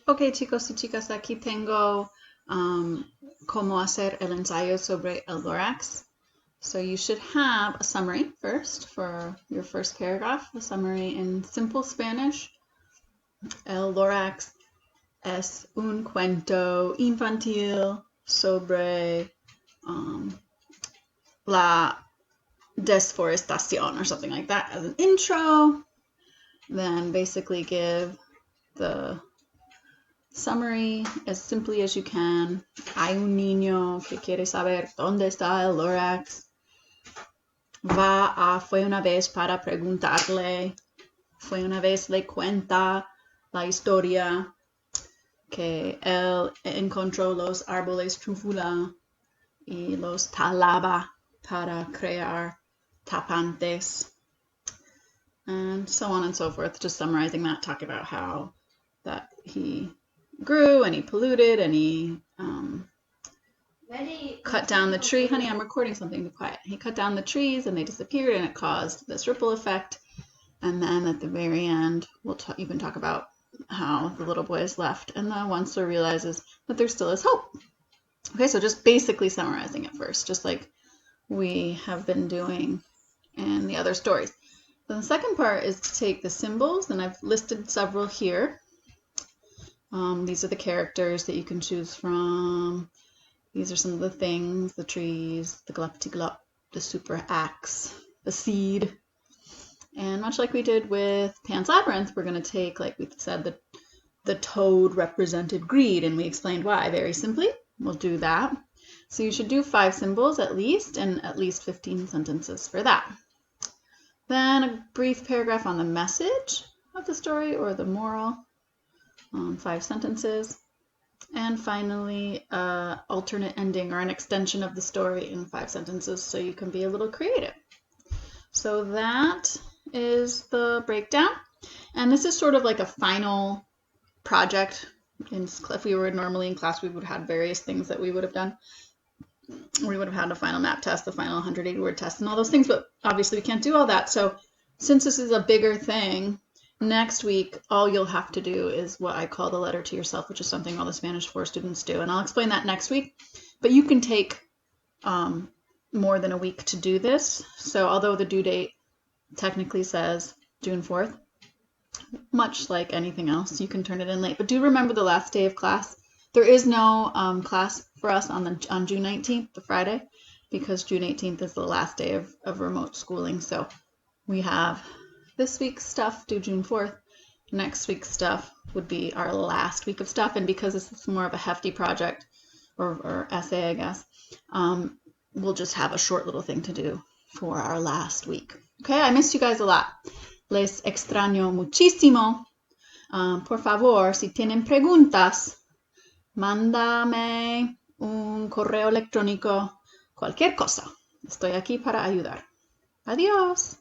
Ok, chicos y chicas, aquí tengo cómo hacer el ensayo sobre el Lorax. So you should have a summary first for your first paragraph, a summary in simple Spanish. El Lorax es un cuento infantil sobre la deforestación or something like that as an intro. Then basically give the summary as simply as you can. Hay un niño que quiere saber dónde está el Lorax. Fue una vez para preguntarle. Fue una vez le cuenta la historia que él encontró los árboles trufula y los talaba para crear tapantes. And so on and so forth, just summarizing that, talking about how that he grew and he polluted and he cut down the tree. Honey, I'm recording something, be quiet. He cut down the trees and they disappeared and it caused this ripple effect. And then at the very end, you can talk about how the little boy is left and the oncer realizes that there still is hope. Okay, so just basically summarizing it first, just like we have been doing in the other stories. Then the second part is to take the symbols, and I've listed several here. These are the characters that you can choose from. These are some of the things, the trees, the glup-de-glup, the super axe, the seed. And much like we did with Pan's Labyrinth, we're going to take, like we said, the toad represented greed, and we explained why very simply. We'll do that. So you should do 5 symbols at least, and at least 15 sentences for that. Then a brief paragraph on the message of the story or the moral, 5 sentences. And finally, alternate ending or an extension of the story in 5 sentences so you can be a little creative. So that is the breakdown. And this is sort of like a final project. If we were normally in class, we would have had various things that we would have done. We would have had a final map test, the final 180 word test, and all those things, but obviously we can't do all that. So since this is a bigger thing, next week, all you'll have to do is what I call the letter to yourself, which is something all the Spanish 4 students do. And I'll explain that next week. But you can take more than a week to do this. So although the due date technically says June 4th, much like anything else, you can turn it in late. But do remember the last day of class. There is no class for us on June 19th, the Friday, because June 18th is the last day of remote schooling. So we have this week's stuff due June 4th. Next week's stuff would be our last week of stuff. And because this is more of a hefty project or essay, I guess, we'll just have a short little thing to do for our last week. Okay, I missed you guys a lot. Les extraño muchísimo. Por favor, si tienen preguntas, mándame un correo electrónico, cualquier cosa. Estoy aquí para ayudar. Adiós.